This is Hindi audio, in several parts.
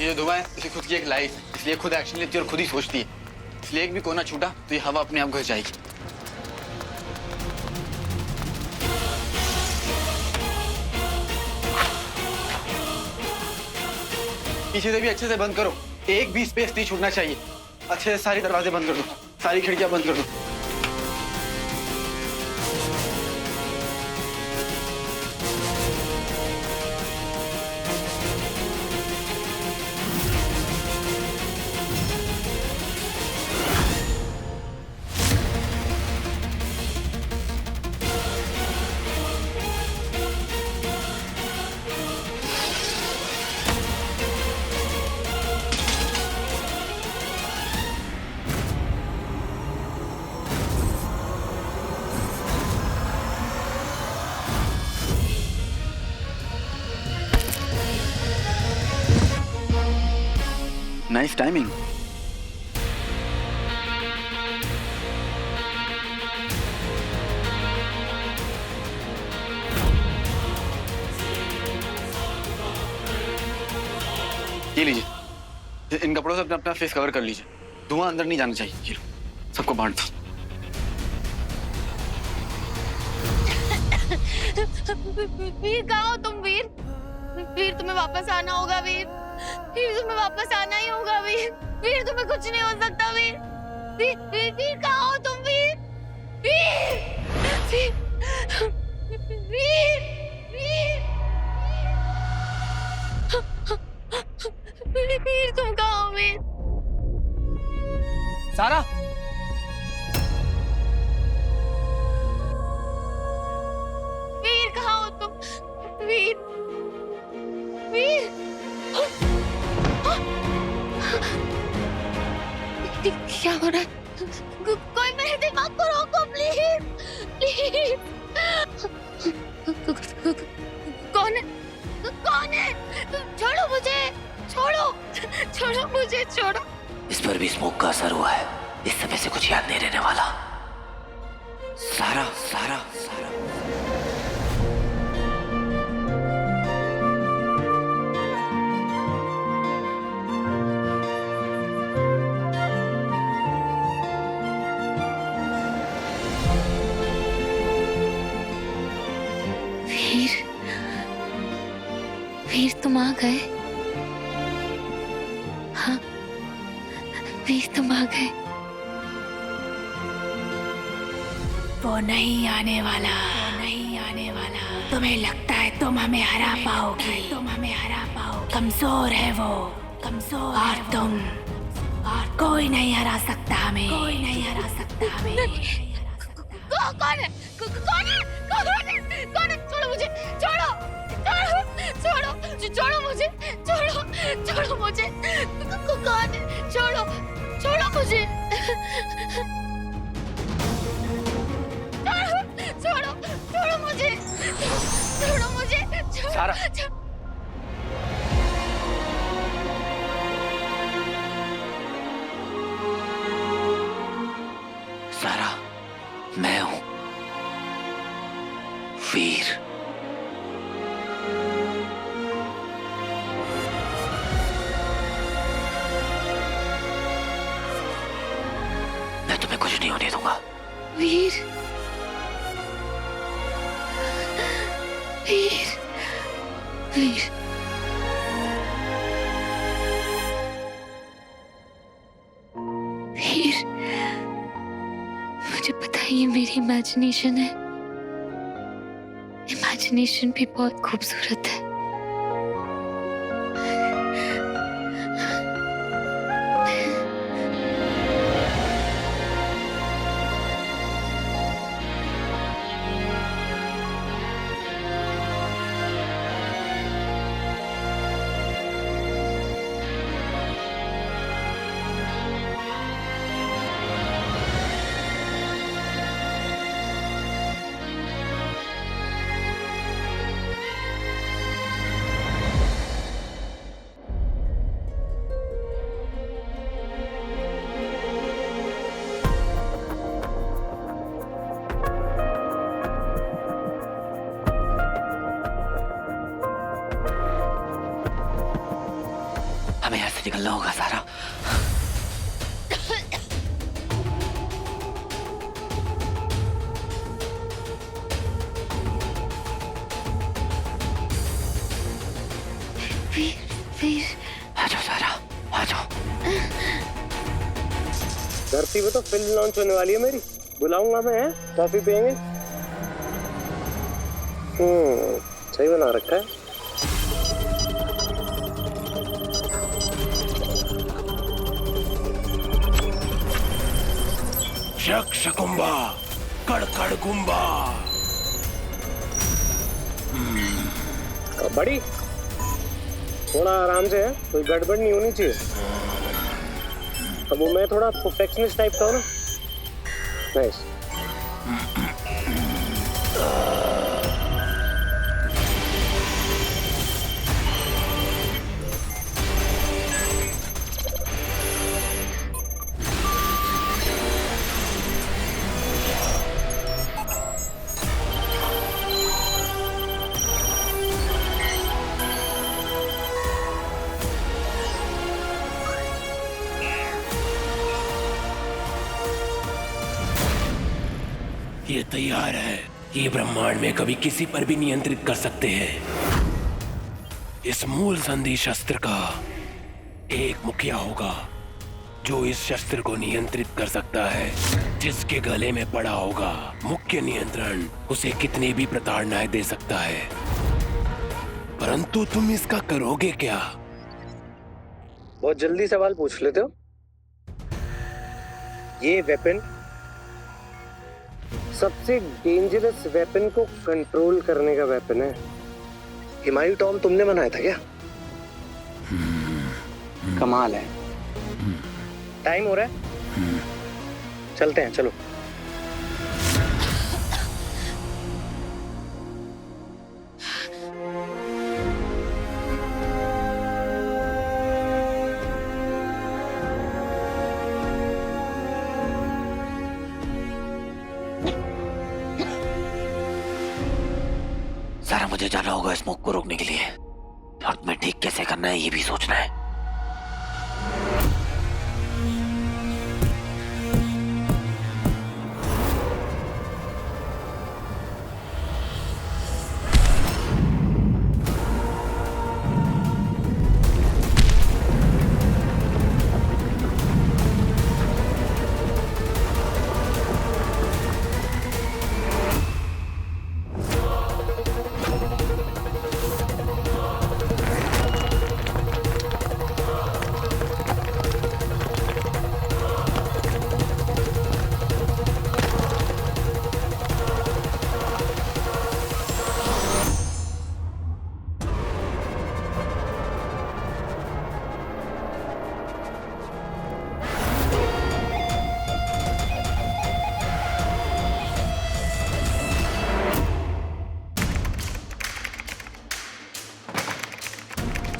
ये जो धुआं है इसकी खुद की एक लाइफ है, इसलिए खुद एक्शन लेती है और खुद ही सोचती है। इसलिए एक भी कोना छूटा तो ये हवा अपने आप घुस जाएगी। पीछे से भी अच्छे से बंद करो, एक भी स्पेस नहीं छूटना चाहिए। अच्छे से सारे दरवाजे बंद कर दो, सारी खिड़कियां बंद कर दो। Nice timing. ये लीजिए, इन कपड़ों से अपना अपना फेस कवर कर लीजिए। धुआं अंदर नहीं जाना चाहिए। ये लो, सबको बांट दो। वीर कहाँ हो तुम? वीर, वीर तुम्हें वापस आना होगा। वीर, वीर तुम्हें वापस आना ही होगा। वीर, वीर तुम्हें कुछ नहीं हो सकता। वीर, वीर, वीर, वीर कहाँ हो तुम? वीर, वीर, वीर, वीर, वीर तुम कहाँ हो? वीर, सारा, वीर कहाँ हो तुम? वीर, वीर, क्या हो रहा है? कोई मेरे दिमाग को रोको प्लीज, प्लीज। कौन है? कौन है? छोड़ो मुझे, छोड़ो, छोड़ो मुझे, छोड़ो। इस पर भी स्मोक का असर हुआ है। इस समय से कुछ याद नहीं रहने वाला। सारा, सारा, सारा। वीर तुम आ गए? हाँ वीर तुम आ गए। वो नहीं आने वाला, वो नहीं आने वाला। तुम्हें लगता है तुम हमें हरा पाओगी, तुम हमें हरा पाओगी। कमजोर है वो, कमजोर। और तुम, और कोई नहीं हरा सकता हमें, कोई नहीं हरा सकता हमें। कौन है? कौन है? कौन है? कौन है? छोड़ो मुझे, छोड़ो, छोड़ो, छोड़ो, छोड़ो मुझे, छोड़ो, छोड़ो मुझे। कौन है? छोड़ो, छोड़ो मुझे, छोड़ो, छोड़ो मुझे, छोड़ो मुझे, सारा, सारा, मैं हूं वीर। मैं तुम्हें कुछ नहीं होने दूंगा। वीर, वीर, वीर। वीर, मुझे पता है ये मेरी इमेजिनेशन है। इमेजिनेशन भी बहुत खूबसूरत है। हमें यहाँ से निकलना होगा सारा। वीर आ जाओ सारा, आ जाओ। धरती पे तो फिल्म लॉन्च होने वाली है मेरी, बुलाऊंगा मैं, है कॉफी पियेंगे। सही बना रखा है। शक शकुम्बा, कड़कड़ गुम्बा। बड़ी थोड़ा आराम से है, कोई गड़बड़ नहीं होनी चाहिए। अब वो मैं थोड़ा परफेक्शनिस्ट टाइप का हूँ ना। नाइस। ये तैयार है। ये ब्रह्मांड में कभी किसी पर भी नियंत्रित कर सकते हैं। इस मूल संधि शस्त्र का एक मुखिया होगा जो इस शस्त्र को नियंत्रित कर सकता है। जिसके गले में पड़ा होगा मुख्य नियंत्रण, उसे कितनी भी प्रताड़नाएं दे सकता है। परंतु तुम इसका करोगे क्या? बहुत जल्दी सवाल पूछ लेते हो। ये वेपन सबसे डेंजरस वेपन को कंट्रोल करने का वेपन है। हिमायू टॉम तुमने बनाया था क्या? कमाल है। टाइम हो रहा है, चलते हैं, चलो। सारा मुझे जाना होगा स्मोक को रोकने के लिए, और तुम्हें ठीक कैसे करना है ये भी सोचना है।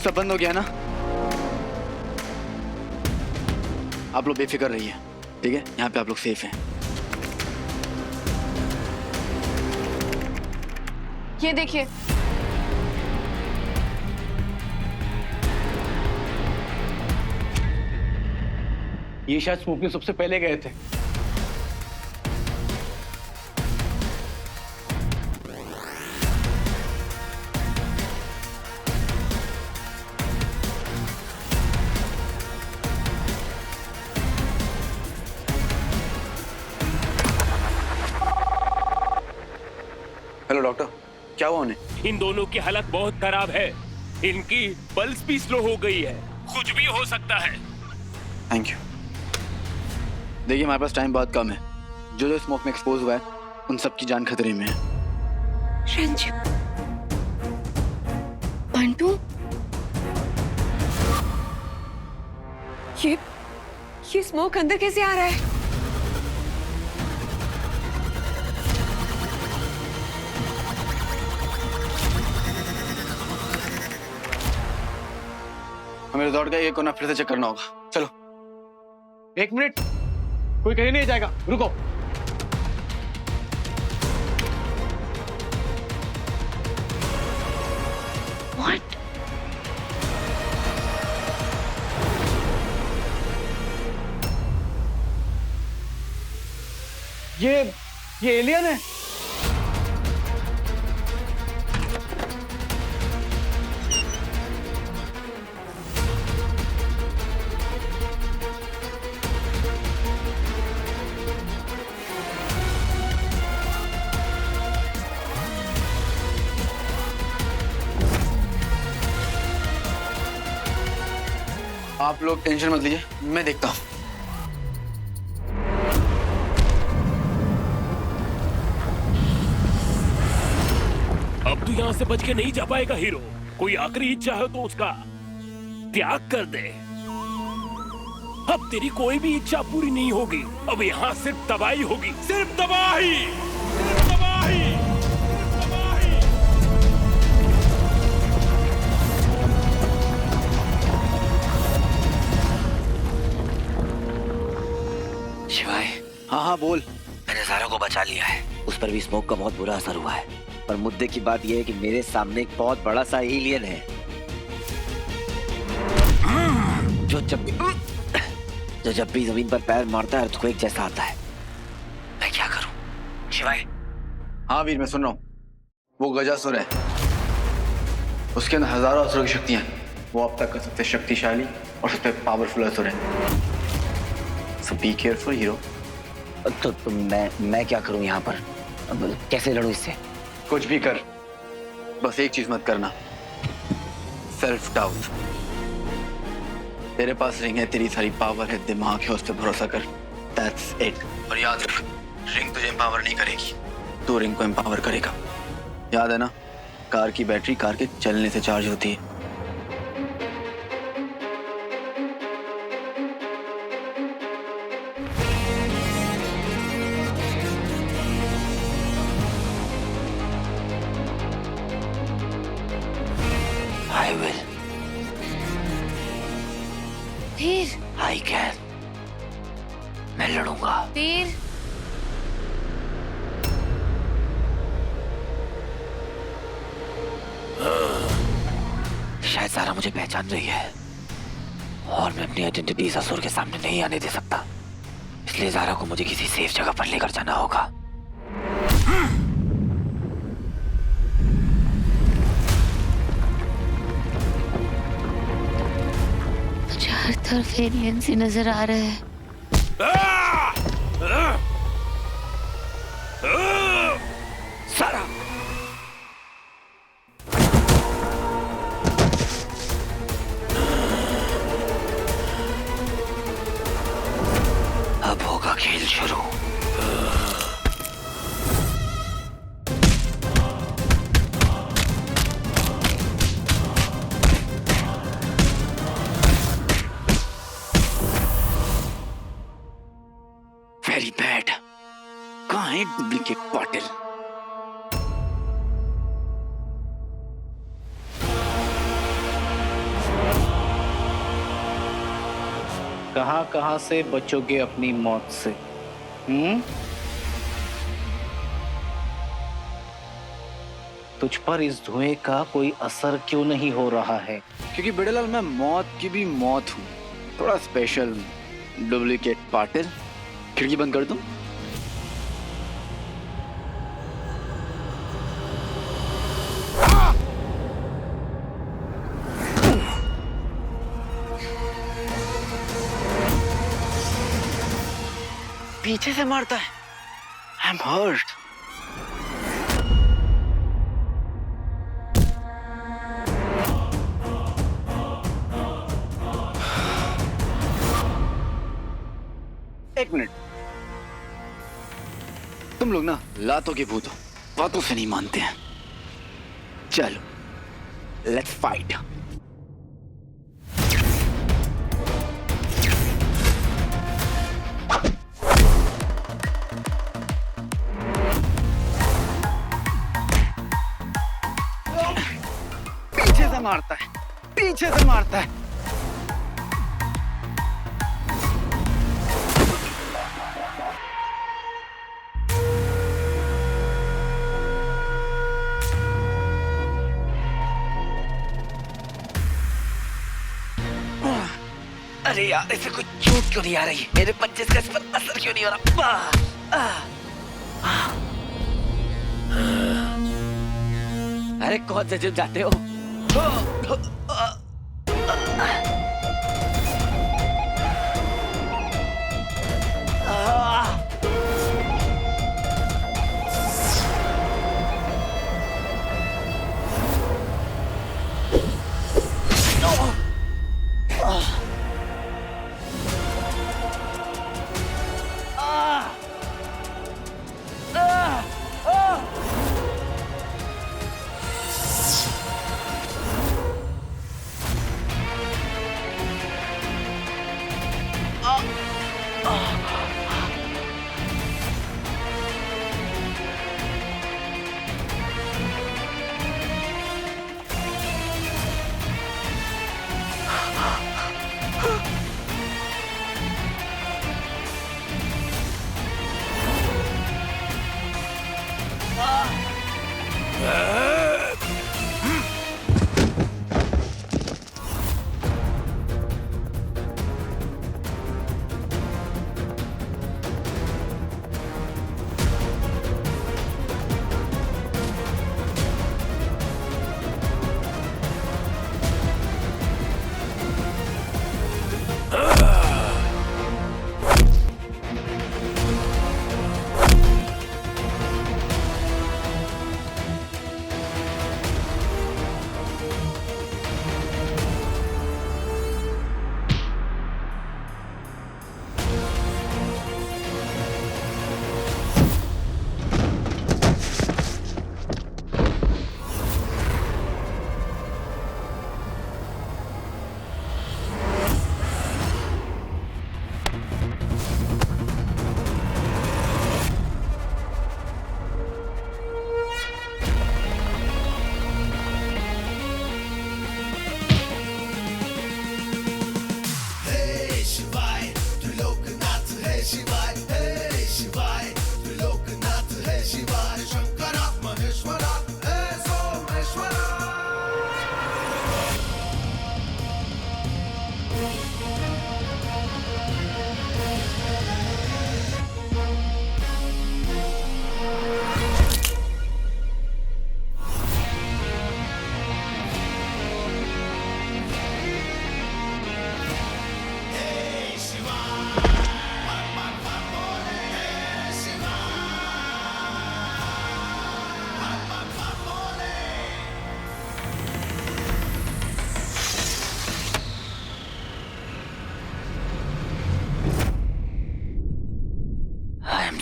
सब बंद हो गया ना? आप लोग बेफिक्र रहिए, ठीक है? यहाँ पे आप लोग सेफ हैं। ये देखिए, ये शायद स्मोक में सबसे पहले गए थे। हेलो डॉक्टर, क्या हुआ उन्हें? इन दोनों की हालत बहुत खराब है। इनकी पल्स भी स्लो हो गई है। कुछ भी हो सकता है। Thank you. देखिए, हमारे पास टाइम बहुत कम है। जो जो स्मोक में एक्सपोज हुआ है उन सब की जान खतरे में है। रंजू, बंटू, ये स्मोक अंदर कैसे आ रहा है? हमें दौड़ का ये कोना फिर से चेक करना होगा। चलो। 1 मिनट, कोई कहीं नहीं जाएगा, रुको। What? ये एलियन है। आप लोग टेंशन मत लीजिए, मैं देखता हूँ। अब तू यहाँ से बच के नहीं जा पाएगा हीरो। कोई आखिरी इच्छा है तो उसका त्याग कर दे। अब तेरी कोई भी इच्छा पूरी नहीं होगी। अब यहाँ सिर्फ तबाही होगी, सिर्फ तबाही, सिर्फ तबाही, सिर्फ तबाही। शिवाय, हाँ बोल। मैंने ज़ारा को बचा लिया है। उस पर भी स्मोक का बहुत बुरा असर हुआ है। पर मुद्दे की बात यह है कि मेरे सामने एक बहुत बड़ा सा एलियन है जो जब भी जमीन पर पैर मारता है अर्थक्वेक जैसा आता है। मैं क्या करूं शिवाय? हाँ वीर, मैं सुन रहा हूँ। वो गजासुर है, उसके अंदर हजारों असुरों की शक्तियां हैं। वो अब तक का सबसे शक्तिशाली और सबसे पावरफुल असुर है। So be careful, hero. तो मैं क्या करूं यहाँ पर? कैसे लड़ूं इससे? कुछ भी कर, बस एक चीज मत करना, सेल्फ डाउट। तेरे पास रिंग है, तेरी सारी पावर है, दिमाग है, उस पर भरोसा कर। That's it। और याद रख, रिंग तुझे एम्पावर नहीं करेगी, तू रिंग को एम्पावर करेगा। याद है ना, कार की बैटरी कार के चलने से चार्ज होती है। I will, Veer, I can। मैं लड़ूंगा। वीर, शायद ज़ारा मुझे पहचान रही है और मैं अपनी आइडेंटिटी इस असुर के सामने नहीं आने दे सकता। इसलिए ज़ारा को मुझे किसी सेफ जगह पर लेकर जाना होगा। मुझे हर तरफ एलियन से नजर आ रहे हैं। ज़ारा, अब होगा खेल शुरू। Very bad. कहाँ है डुप्लीकेट पाटिल? कहां से बचोगे अपनी मौत से? तुझ पर इस धुएं का कोई असर क्यों नहीं हो रहा है? क्योंकि बेड़ेलाल, मैं मौत की भी मौत हूँ, थोड़ा स्पेशल। डुप्लीकेट पाटिल, खिड़की बंद कर दूं? पीछे से मारता है। I am hurt. एक मिनट, तुम लोग ना लातों के भूत हो, बातों से नहीं मानते हैं। चलो लेट्स फाइट। पीछे से मारता है, पीछे से मारता है। अरे यार, इसे कुछ चोट क्यों नहीं आ रही? मेरे 25 का इस पर असर क्यों नहीं हो रहा? अरे कौन से जिम जाते हो?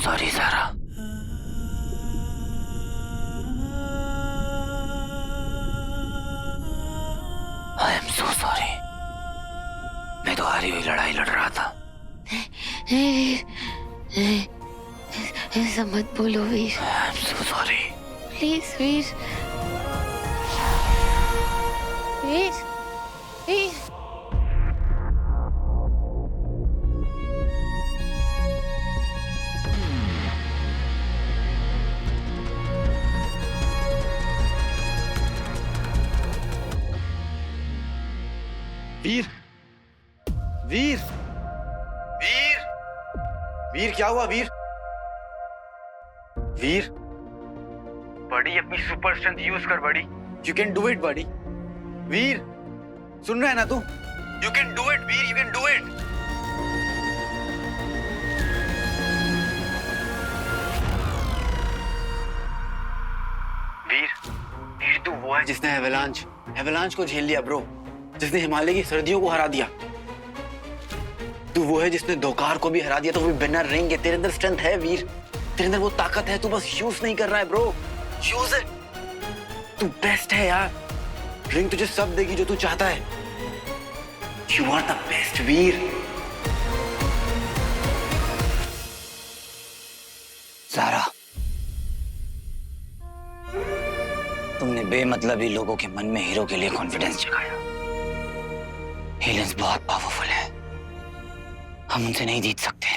सॉरी सारा। आई एम सो सॉरी। मैं तो हारी हुई लड़ाई लड़ रहा था। ऐसा मत बोलो Veer. I am so sorry. Please Veer. Veer Veer Veer Veer Veer Veer क्या हुआ वीर? वीर बड़ी अपनी सुपर स्ट्रेंथ यूज कर बड़ी। यू कैन डू इट बड़ी। वीर सुन रहा है ना तू? You can do it Veer, you can do it. Veer Veer तू वो है जिसने एवलांच को झेल लिया ब्रो, जिसने हिमालय की सर्दियों को हरा दिया। तू वो है जिसने धोकार को भी हरा दिया, तो वो बिना रिंग के। तेरे अंदर स्ट्रेंथ है वीर, तेरे अंदर वो ताकत है, तू बस यूज नहीं कर रहा है ब्रो। Use it. तू बेस्ट है यार। रिंग तुझे सब देगी जो तू चाहता है। यू आर द बेस्ट वीर। सारा, तुमने बेमतलबी लोगों के मन में हीरो के लिए कॉन्फिडेंस जगाया। हीलिंग्स बहुत पावरफुल है, हम उनसे नहीं जीत सकते।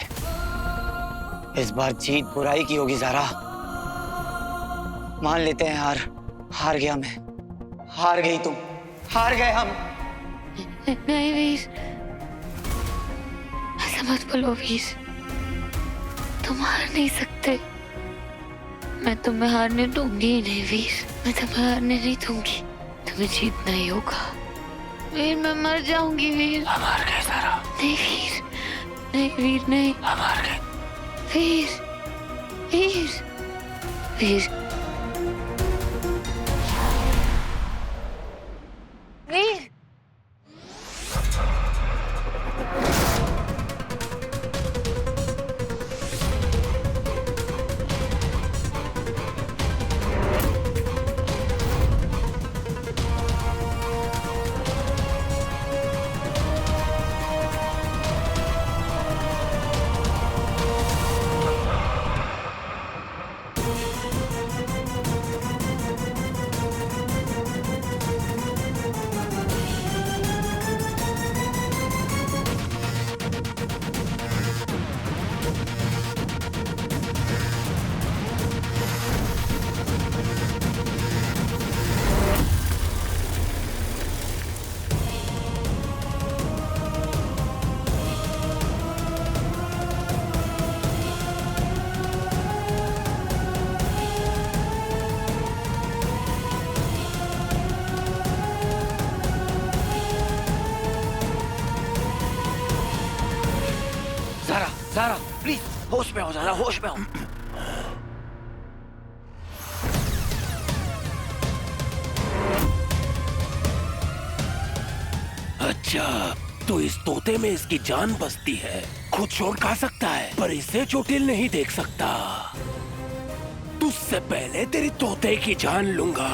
इस बार जीत बुराई की होगी ज़ारा। मान लेते हैं हार गया मैं, हार गई तुम, हार गए हम। नहीं वीर, ऐसा मत बोलो वीर। तुम हार नहीं सकते। मैं तुम्हें हारने दूंगी ही नहीं वीर, मैं तुम्हें हारने नहीं दूंगी, तुम्हें जीतना ही होगा वीर। मैं मर जाऊंगी वीर। हम हार गए सारा। नहीं वीर, नहीं वीर, नहीं। हम हार गए। वीर, वीर, वीर, वीर। सारा, सारा, प्लीज होश में हो सारा, होश में हो। अच्छा, तो इस तोते में इसकी जान बसती है। खुद चोट खा सकता है पर इसे चोटिल नहीं देख सकता। तुझसे पहले तेरी तोते की जान लूंगा।